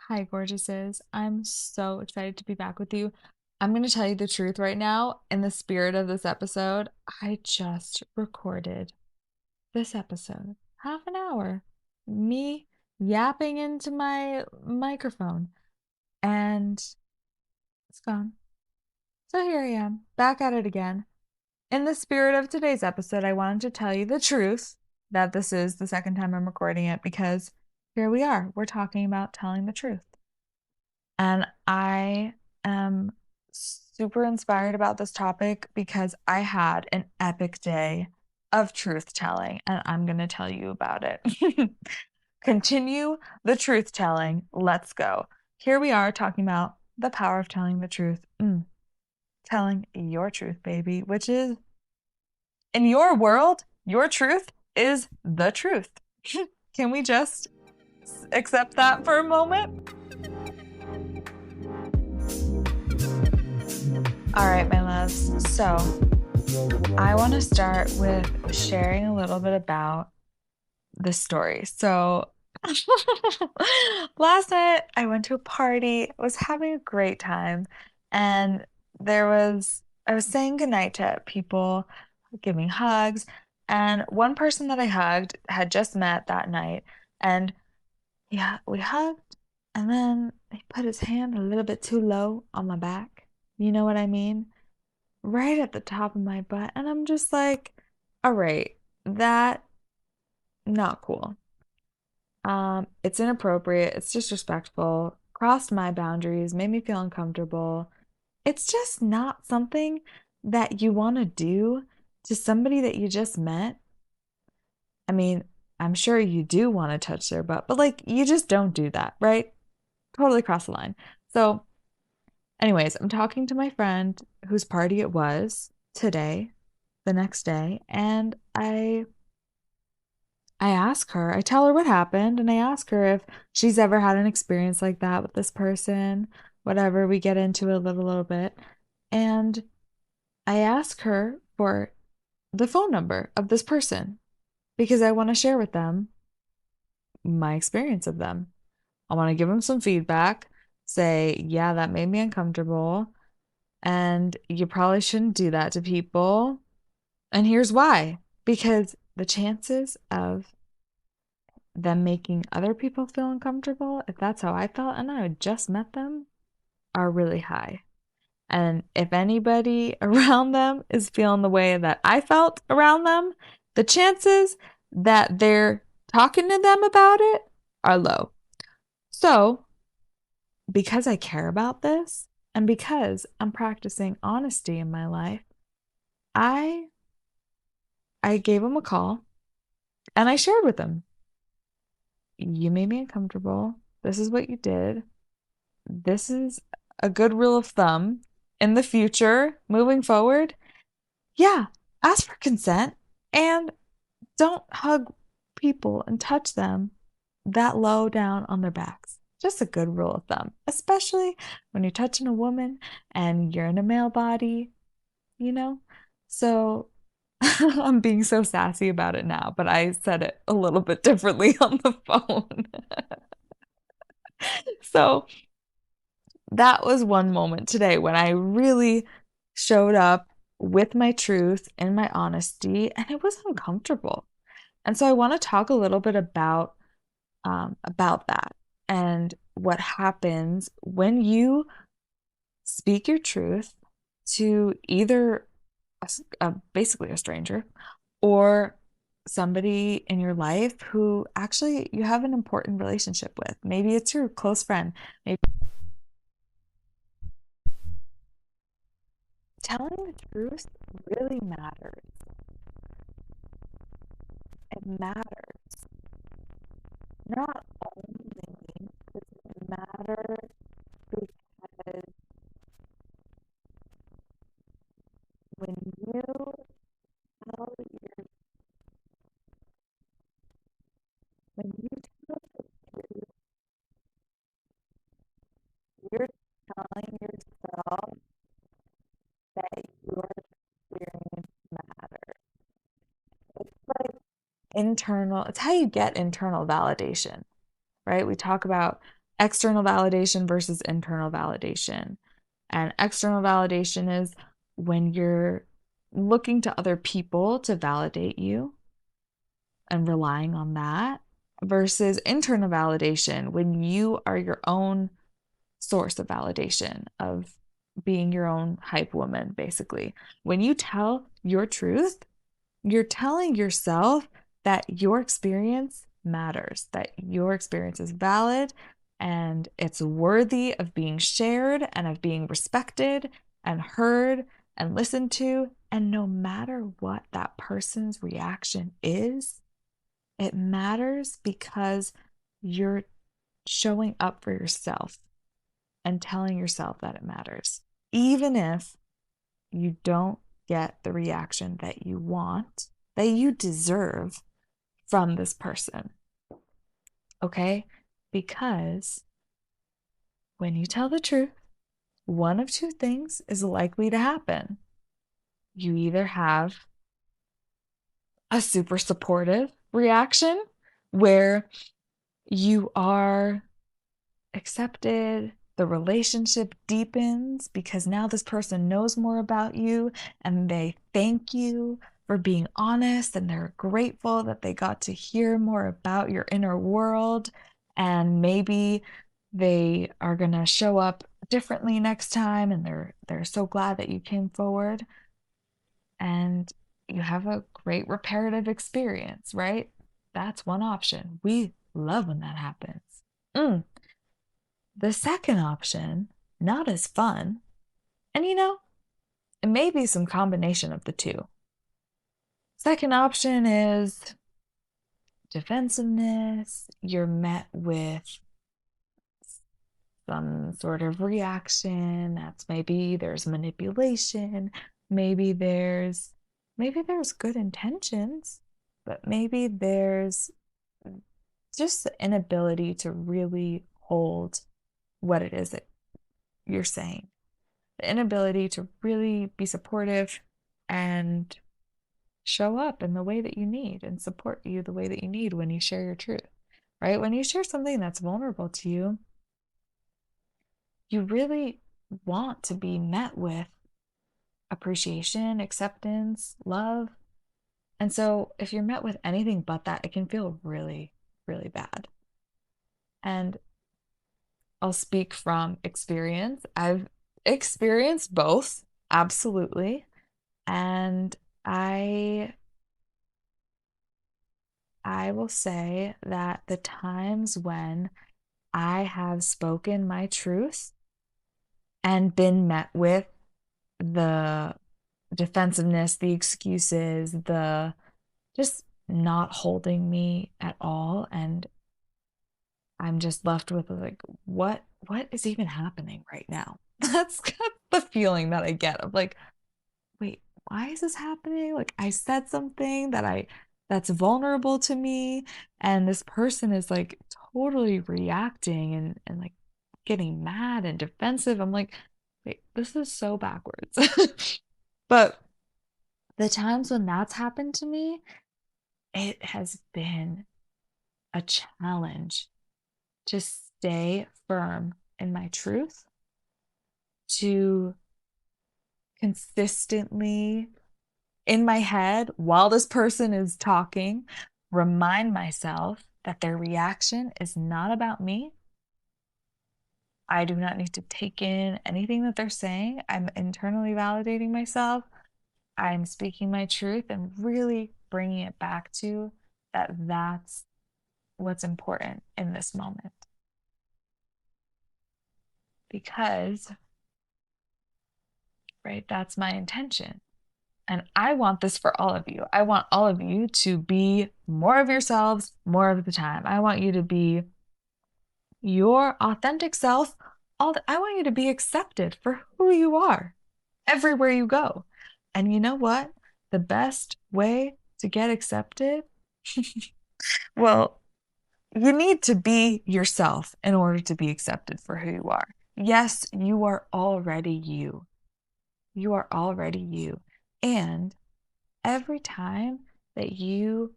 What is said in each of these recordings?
Hi, gorgeouses. I'm so excited to be back with you. I'm going to tell you the truth right now. In the spirit of this episode, I just recorded this episode, half an hour, me yapping into my microphone, and it's gone. So here I am, back at it again. In the spirit of today's episode, I wanted to tell you the truth that this is the second time I'm recording it because here we are. We're talking about telling the truth. And I am super inspired about this topic because I had an epic day of truth telling, and I'm going to tell you about it. Continue the truth telling. Let's go. Here we are talking about the power of telling the truth. Telling your truth, baby, which is in your world, your truth is the truth. Can we just accept that for a moment? All right, my loves. So I want to start with sharing a little bit about the story. So last night I went to a party, I was having a great time, and I was saying goodnight to people, giving hugs, and one person that I hugged had just met that night, and yeah, we hugged, and then he put his hand a little bit too low on my back. You know what I mean? Right at the top of my butt. And I'm just like, all right, that not cool. It's inappropriate, it's disrespectful, crossed my boundaries, made me feel uncomfortable. It's just not something that you want to do to somebody that you just met. I mean, I'm sure you do want to touch their butt, but like you just don't do that, right? Totally cross the line. So, anyways, I'm talking to my friend whose party it was today, the next day, and I ask her, I tell her what happened, and I ask her if she's ever had an experience like that with this person, whatever. We get into it a little bit. And I ask her for the phone number of this person because I want to share with them my experience of them. I want to give them some feedback, say, yeah, that made me uncomfortable, and you probably shouldn't do that to people. And here's why, because the chances of them making other people feel uncomfortable, if that's how I felt and I had just met them, are really high. And if anybody around them is feeling the way that I felt around them, the chances that they're talking to them about it are low. So, because I care about this and because I'm practicing honesty in my life, I I gave him a call and I shared with him, you made me uncomfortable. This is what you did. This is a good rule of thumb in the future, moving forward. Yeah, ask for consent and don't hug people and touch them that low down on their backs. Just a good rule of thumb, especially when you're touching a woman and you're in a male body, you know? So I'm being so sassy about it now, but I said it a little bit differently on the phone. So that was one moment today when I really showed up with my truth and my honesty, and it was uncomfortable. And so I want to talk a little bit about that and what happens when you speak your truth to either basically a stranger or somebody in your life who actually you have an important relationship with. Maybe it's your close friend. Maybe telling the truth really matters. It matters. Not only does it matter because when you tell your when you tell the truth, you're telling yourself that your experience matters. It's like internal, it's how you get internal validation, right? We talk about external validation versus internal validation. And external validation is when you're looking to other people to validate you and relying on that, versus internal validation when you are your own source of validation, of being your own hype woman, basically. When you tell your truth, you're telling yourself that your experience matters, that your experience is valid and it's worthy of being shared and of being respected and heard and listened to. And no matter what that person's reaction is, it matters because you're showing up for yourself and telling yourself that it matters, even if you don't get the reaction that you want, that you deserve from this person. Okay? Because when you tell the truth, one of two things is likely to happen. You either have a super supportive reaction where you are accepted, the relationship deepens because now this person knows more about you and they thank you for being honest and they're grateful that they got to hear more about your inner world, and maybe they are going to show up differently next time and they're so glad that you came forward, and you have a great reparative experience, right? That's one option. We love when that happens. Mm. The second option, not as fun, and it may be some combination of the two. Second option is defensiveness. You're met with some sort of reaction. That's maybe there's manipulation, maybe there's good intentions, but maybe there's just the inability to really hold what it is that you're saying. The inability to really be supportive and show up in the way that you need and support you the way that you need when you share your truth, right? When you share something that's vulnerable to you, you really want to be met with appreciation, acceptance, love. And so if you're met with anything but that, it can feel really, really bad. And I'll speak from experience. I've experienced both, absolutely. And I I will say that the times when I have spoken my truth and been met with the defensiveness, the excuses, the just not holding me at all, and I'm just left with like, what is even happening right now? That's kind of the feeling that I get of like, wait, why is this happening? Like I said something that's vulnerable to me, and this person is like totally reacting and like getting mad and defensive. I'm like, wait, this is so backwards. But the times when that's happened to me, it has been a challenge to stay firm in my truth, to consistently in my head while this person is talking, remind myself that their reaction is not about me. I do not need to take in anything that they're saying. I'm internally validating myself. I'm speaking my truth and really bringing it back to that's what's important in this moment. Because, right, that's my intention. And I want this for all of you. I want all of you to be more of yourselves more of the time. I want you to be your authentic self. I want you to be accepted for who you are everywhere you go. And you know what? The best way to get accepted, well, you need to be yourself in order to be accepted for who you are. Yes, you are already you. You are already you. And every time that you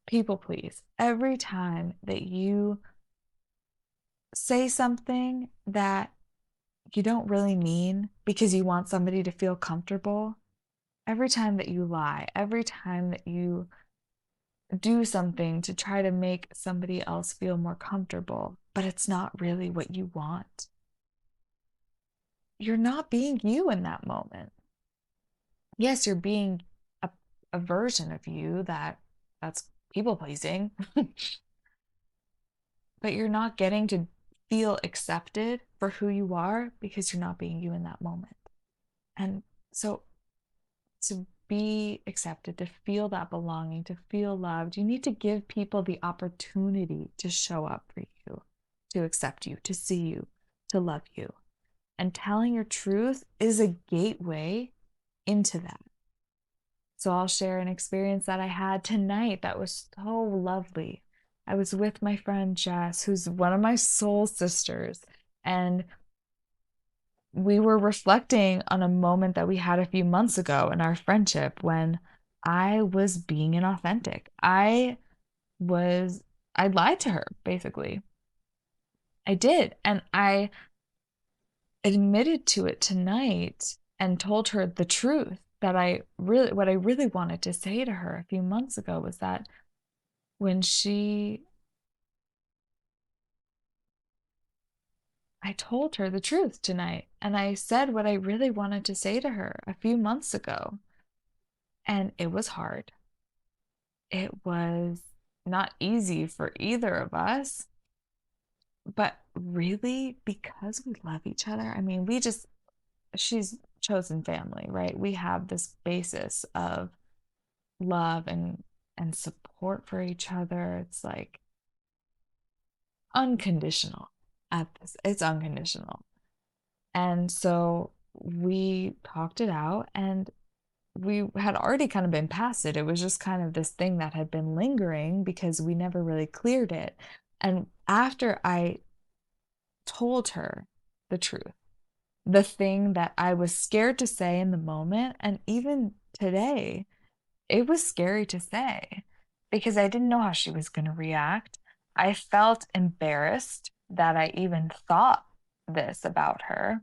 people please, every time that you say something that you don't really mean because you want somebody to feel comfortable, every time that you lie, every time that you do something to try to make somebody else feel more comfortable, but it's not really what you want, you're not being you in that moment. Yes, you're being a, a version of you that's people pleasing, but you're not getting to feel accepted for who you are because you're not being you in that moment. And so to be accepted, to feel that belonging, to feel loved, you need to give people the opportunity to show up for you, to accept you, to see you, to love you. And telling your truth is a gateway into that. So I'll share an experience that I had tonight that was so lovely. I was with my friend Jess, who's one of my soul sisters, and we were reflecting on a moment that we had a few months ago in our friendship when I was being inauthentic. Was, I lied to her, basically. I did. And I admitted to it tonight and told her the truth that what I really wanted to say to her a few months ago was that when I told her the truth tonight and I said what I really wanted to say to her a few months ago. And it was hard. It was not easy for either of us, but really because we love each other. I mean, she's chosen family, right? We have this basis of love and support for each other. It's like unconditional at this. It's unconditional. And so we talked it out and we had already kind of been past it. It was just kind of this thing that had been lingering because we never really cleared it. And after I told her the truth, the thing that I was scared to say in the moment, and even today, it was scary to say because I didn't know how she was going to react. I felt embarrassed that I even thought this about her.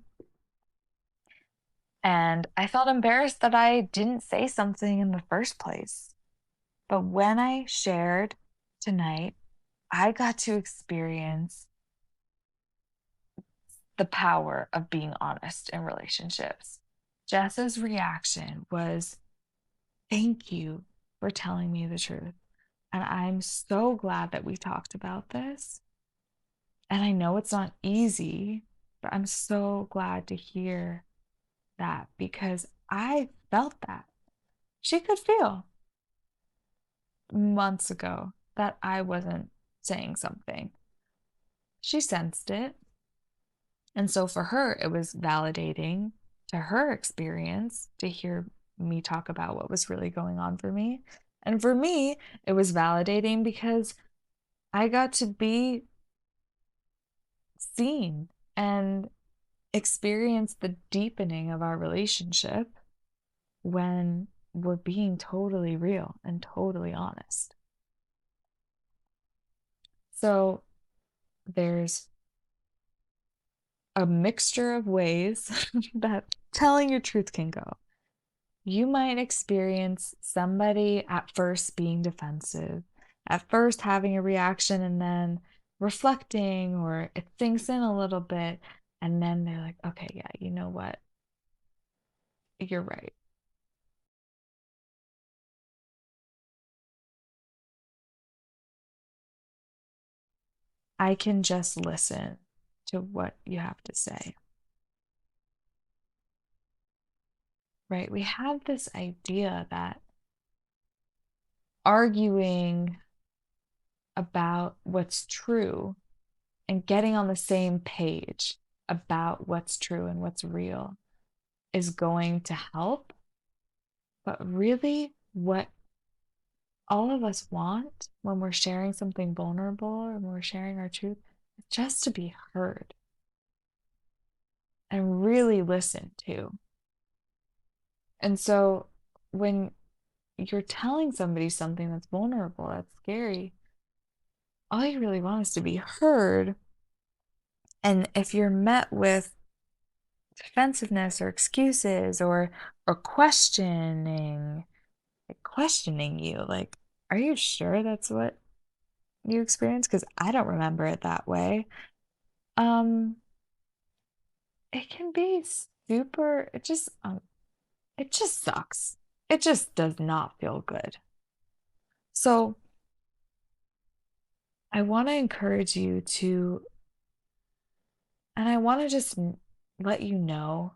And I felt embarrassed that I didn't say something in the first place. But when I shared tonight, I got to experience the power of being honest in relationships. Jess's reaction was, "Thank you for telling me the truth. And I'm so glad that we talked about this. And I know it's not easy, but I'm so glad to hear that because I felt that." She could feel months ago that I wasn't saying something. She sensed it. And so for her, it was validating to her experience to hear me talk about what was really going on for me. And for me, it was validating because I got to be seen and experience the deepening of our relationship when we're being totally real and totally honest. So there's a mixture of ways that telling your truth can go. You might experience somebody at first being defensive, at first having a reaction and then reflecting, or it sinks in a little bit, and then they're like, okay, yeah, you know what? You're right. I can just listen to what you have to say, right? We have this idea that arguing about what's true and getting on the same page about what's true and what's real is going to help. But really, what all of us want when we're sharing something vulnerable or when we're sharing our truth is just to be heard and really listened to. And so when you're telling somebody something that's vulnerable, that's scary, all you really want is to be heard And if you're met with defensiveness or excuses or questioning, like questioning you, like, are you sure that's what you experienced? Because I don't remember it that way. Um, it can be super, it just sucks. It just does not feel good. So I want to encourage you to, and I want to just let you know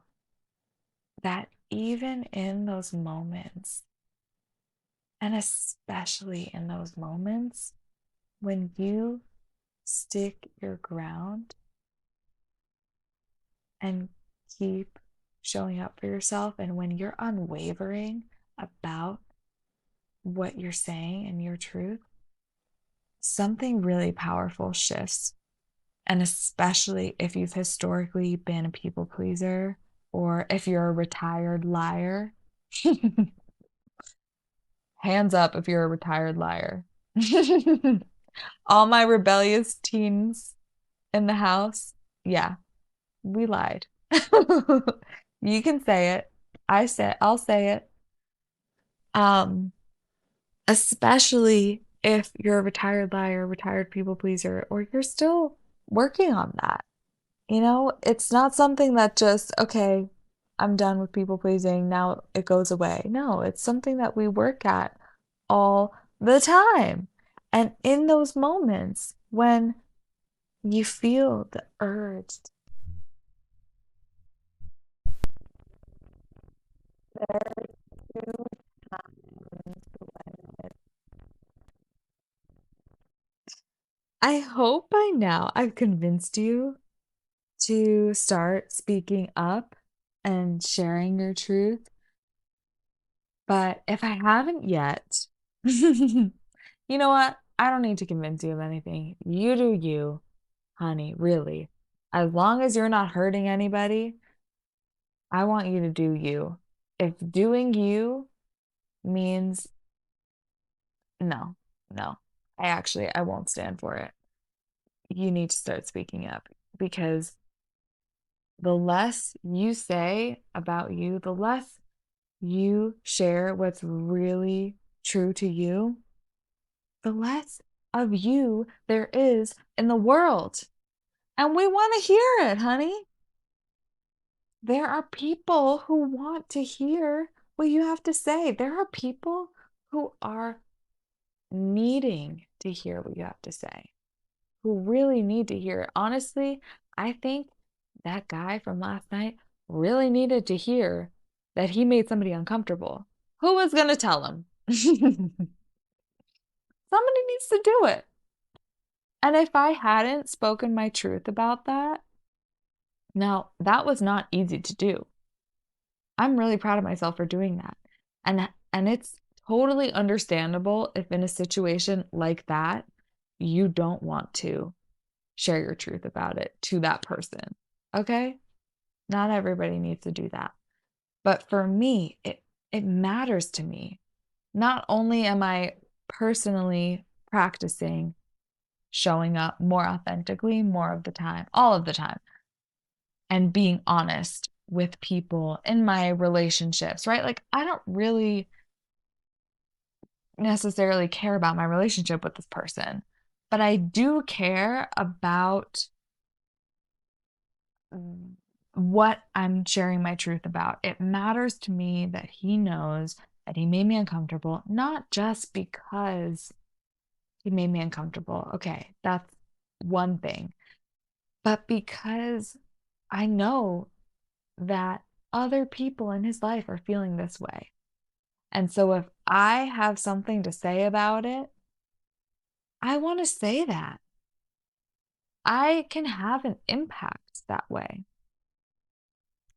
that even in those moments, and especially in those moments when you stick your ground and keep showing up for yourself, and when you're unwavering about what you're saying and your truth, something really powerful shifts. And especially if you've historically been a people pleaser or if you're a retired liar. Hands up if you're a retired liar. All my rebellious teens in the house, yeah, we lied. You can say it. I'll say it. Um, Especially if you're a retired liar, retired people pleaser, or you're still working on that. It's not something that just, okay, I'm done with people pleasing, now it goes away. No, it's something that we work at all the time. And in those moments when you feel the urge, I hope by now I've convinced you to start speaking up and sharing your truth. But if I haven't yet, you know what? I don't need to convince you of anything. You do you, honey, really. As long as you're not hurting anybody, I want you to do you. If doing you means no, no, I won't stand for it. You need to start speaking up because the less you say about you, the less you share what's really true to you, the less of you there is in the world. And we want to hear it, honey. There are people who want to hear what you have to say. There are people who are needing to hear what you have to say, who really need to hear it. Honestly, I think that guy from last night really needed to hear that he made somebody uncomfortable. Who was going to tell him? Somebody needs to do it. And if I hadn't spoken my truth about that, now that was not easy to do. I'm really proud of myself for doing that. And it's totally understandable if in a situation like that, you don't want to share your truth about it to that person. Okay? Not everybody needs to do that. But for me, it matters to me. Not only am I personally practicing showing up more authentically more of the time, all of the time, and being honest with people in my relationships, right? Like, I don't really necessarily care about my relationship with this person, but I do care about what I'm sharing my truth about. It matters to me that he knows that he made me uncomfortable, not just because he made me uncomfortable. Okay, that's one thing, but because I know that other people in his life are feeling this way. And so if I have something to say about it, I want to say that. I can have an impact that way.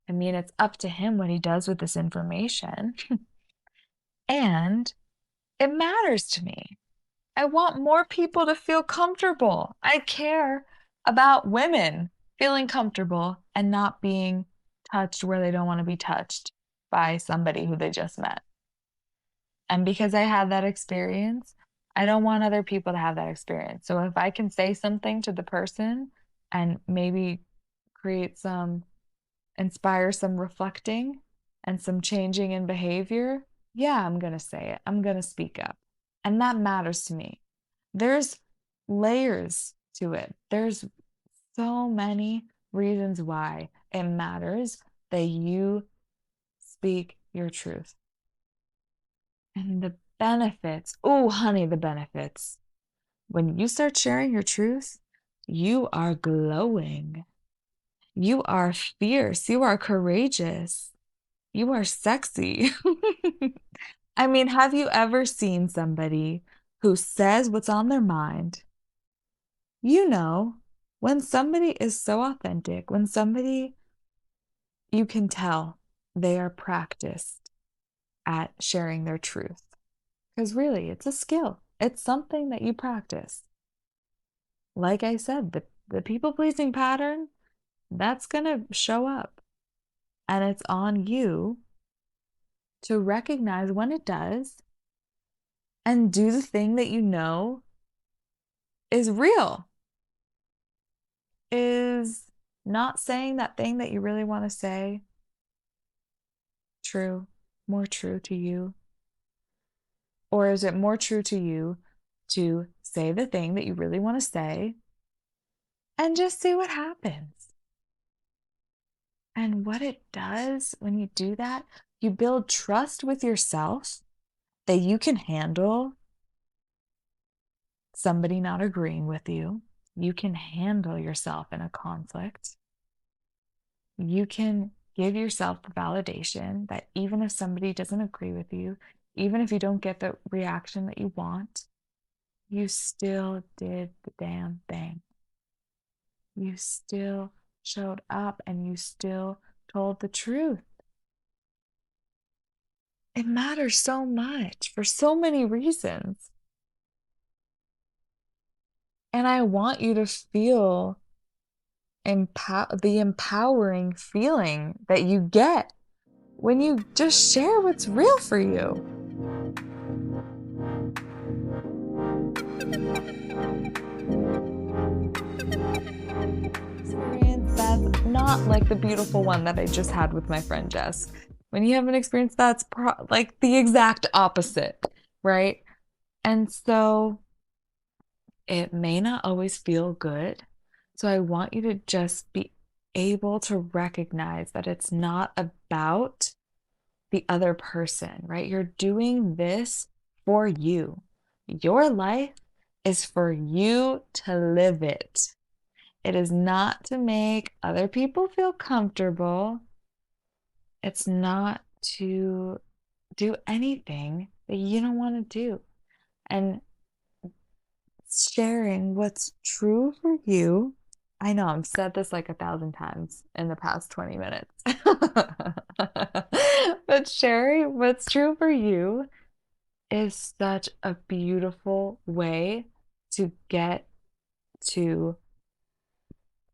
I mean, it's up to him what he does with this information. And it matters to me. I want more people to feel comfortable. I care about women feeling comfortable and not being touched where they don't want to be touched by somebody who they just met. And because I had that experience, I don't want other people to have that experience. So if I can say something to the person and maybe create some, inspire some reflecting and some changing in behavior, yeah, I'm going to say it. I'm going to speak up. And that matters to me. There's layers to it. There's so many reasons why it matters that you speak your truth. And the benefits, oh, honey, the benefits. When you start sharing your truth, you are glowing. You are fierce. You are courageous. You are sexy. I mean, have you ever seen somebody who says what's on their mind? You know, when somebody is so authentic, when somebody, you can tell they are practiced at sharing their truth. Because really, it's a skill. It's something that you practice. Like I said, the people pleasing pattern, that's going to show up. And it's on you to recognize when it does and do the thing that you know is real, is not saying that thing that you really want to say true, more true to you? Or is it more true to you to say the thing that you really want to say and just see what happens? And what it does when you do that, you build trust with yourself that you can handle somebody not agreeing with you. You can handle yourself in a conflict. You can give yourself the validation that even if somebody doesn't agree with you, even if you don't get the reaction that you want, you still did the damn thing. You still showed up and you still told the truth. It matters so much for so many reasons. And I want you to feel the empowering feeling that you get when you just share what's real for you. Experience that's not like the beautiful one that I just had with my friend Jess. When you have an experience that's like the exact opposite, right? And so it may not always feel good. So I want you to just be able to recognize that it's not about the other person, right? You're doing this for you. Your life is for you to live it. It is not to make other people feel comfortable. It's not to do anything that you don't want to do. And sharing what's true for you. I know I've said this like 1,000 times in the past 20 minutes. But sharing what's true for you is such a beautiful way to get to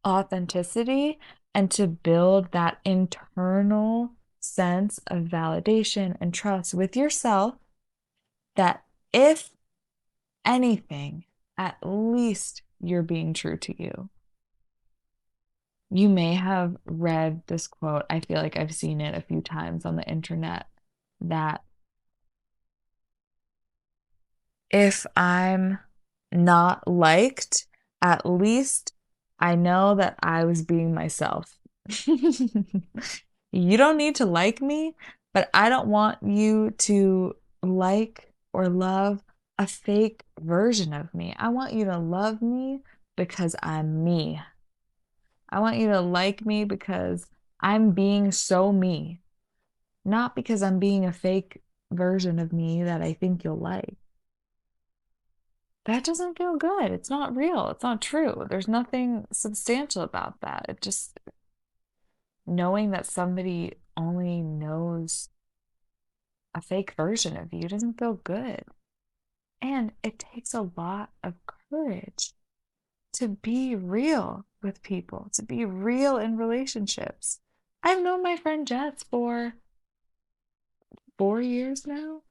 authenticity and to build that internal sense of validation and trust with yourself that if anything, at least you're being true to you. You may have read this quote. I feel like I've seen it a few times on the internet that if I'm not liked, at least I know that I was being myself. You don't need to like me, but I don't want you to like or love a fake version of me. I want you to love me because I'm me. I want you to like me because I'm being so me, not because I'm being a fake version of me that I think you'll like. That doesn't feel good. It's not real. It's not true. There's nothing substantial about that. It just knowing that somebody only knows a fake version of you doesn't feel good. And it takes a lot of courage to be real with people, to be real in relationships. I've known my friend Jess for 4 years now,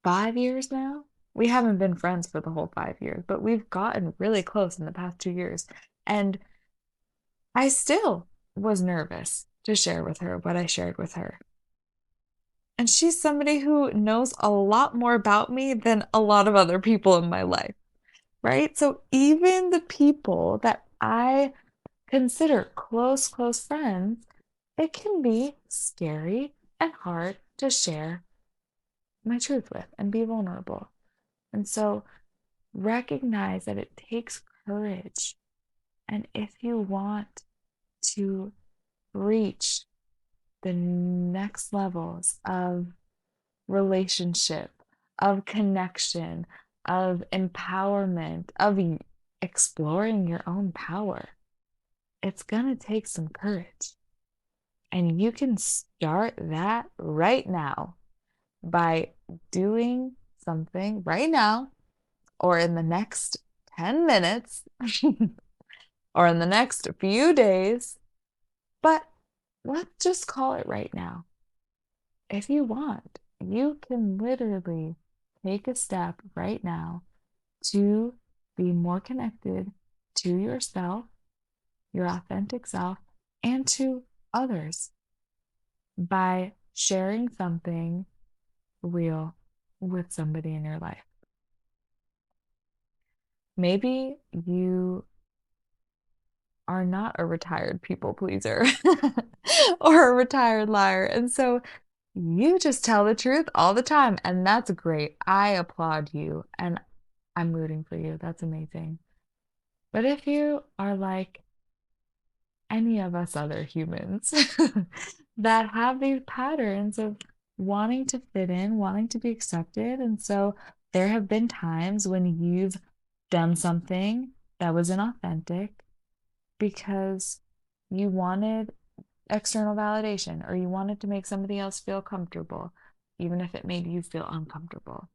5 years now. We haven't been friends for the whole 5 years, but we've gotten really close in the past 2 years. And I still was nervous to share with her what I shared with her. And she's somebody who knows a lot more about me than a lot of other people in my life, right? So even the people that I consider close, close friends, it can be scary and hard to share my truth with and be vulnerable. And so recognize that it takes courage. And if you want to reach the next levels of relationship, of connection, of empowerment, of exploring your own power, it's going to take some courage. And you can start that right now by doing something right now or in the next 10 minutes or in the next few days. But let's just call it right now. If you want, you can literally take a step right now to be more connected to yourself, your authentic self, and to others by sharing something real with somebody in your life. Maybe you are not a retired people pleaser or a retired liar. And so you just tell the truth all the time. And that's great. I applaud you and I'm rooting for you. That's amazing. But if you are like any of us other humans that have these patterns of wanting to fit in, wanting to be accepted, and so there have been times when you've done something that was inauthentic because you wanted external validation or you wanted to make somebody else feel comfortable, even if it made you feel uncomfortable,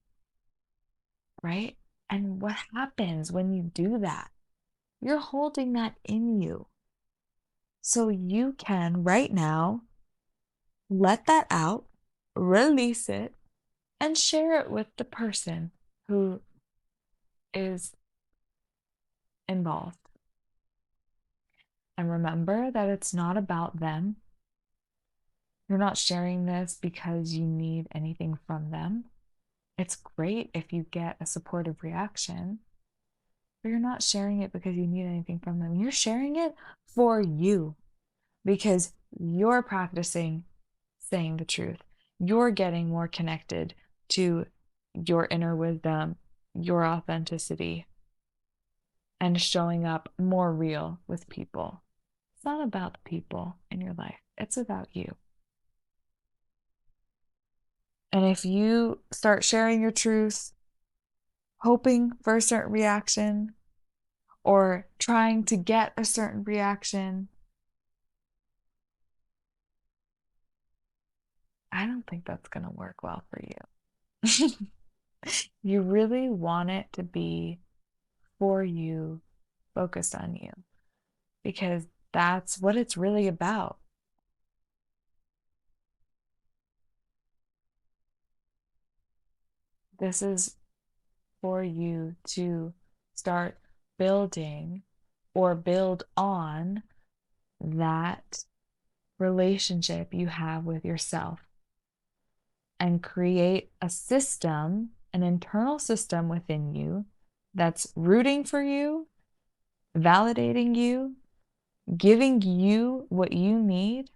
right? And what happens when you do that? You're holding that in you. So you can right now let that out, release it, and share it with the person who is involved. And remember that it's not about them. You're not sharing this because you need anything from them. It's great if you get a supportive reaction, but you're not sharing it because you need anything from them. You're sharing it for you because you're practicing saying the truth. You're getting more connected to your inner wisdom, your authenticity, and showing up more real with people. It's not about the people in your life, it's about you. And if you start sharing your truth, hoping for a certain reaction or trying to get a certain reaction, I don't think that's going to work well for you. You really want it to be for you, focused on you, because that's what it's really about. This is for you to start building or build on that relationship you have with yourself and create a system, an internal system within you that's rooting for you, validating you, giving you what you need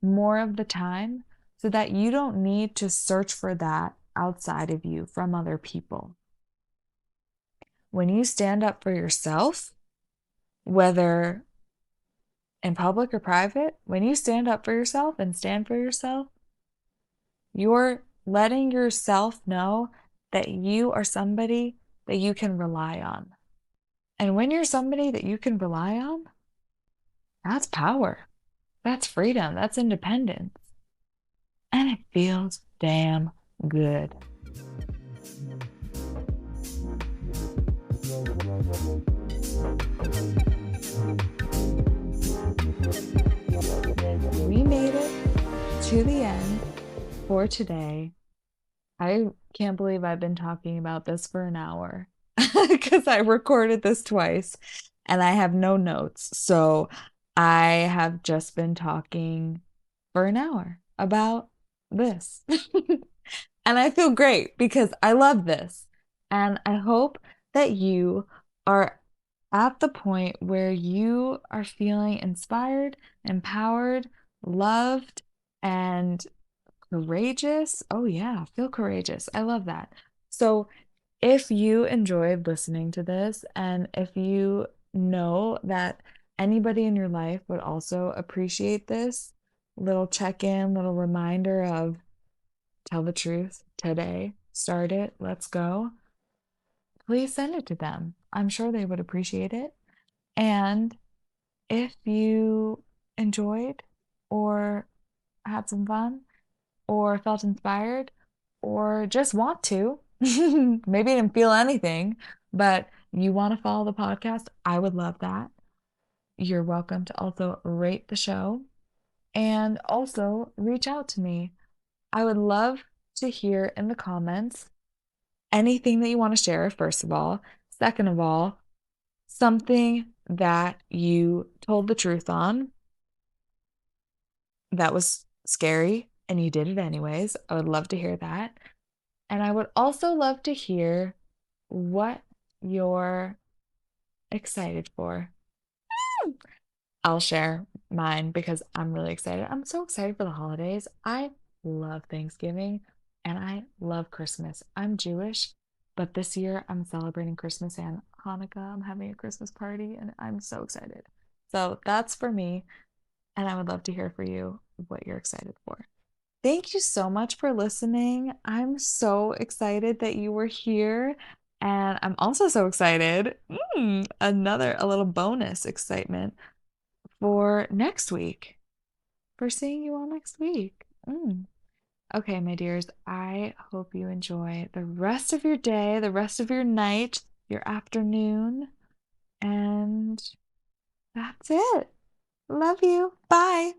more of the time so that you don't need to search for that outside of you from other people. When you stand up for yourself, whether in public or private, when you stand up for yourself and stand for yourself, you're letting yourself know that you are somebody that you can rely on. And when you're somebody that you can rely on, that's power. That's freedom. That's independence. And it feels damn good. We made it to the end for today. I can't believe I've been talking about this for an hour because I recorded this twice and I have no notes. So I have just been talking for an hour about this. And I feel great because I love this. And I hope that you are at the point where you are feeling inspired, empowered, loved, and courageous. Oh, yeah, feel courageous. I love that. So, if you enjoyed listening to this, and if you know that anybody in your life would also appreciate this little check in, little reminder of tell the truth today, start it, let's go, please send it to them. I'm sure they would appreciate it. And if you enjoyed or had some fun, or felt inspired or just want to, maybe didn't feel anything, but you want to follow the podcast, I would love that. You're welcome to also rate the show and also reach out to me. I would love to hear in the comments anything that you want to share, first of all. Second of all, something that you told the truth on that was scary and you did it anyways. I would love to hear that. And I would also love to hear what you're excited for. I'll share mine because I'm really excited. I'm so excited for the holidays. I love Thanksgiving and I love Christmas. I'm Jewish, but this year I'm celebrating Christmas and Hanukkah. I'm having a Christmas party and I'm so excited. So that's for me. And I would love to hear for you what you're excited for. Thank you so much for listening. I'm so excited that you were here. And I'm also so excited. A little bonus excitement for next week, for seeing you all next week. Okay, my dears, I hope you enjoy the rest of your day, the rest of your night, your afternoon. And that's it. Love you. Bye.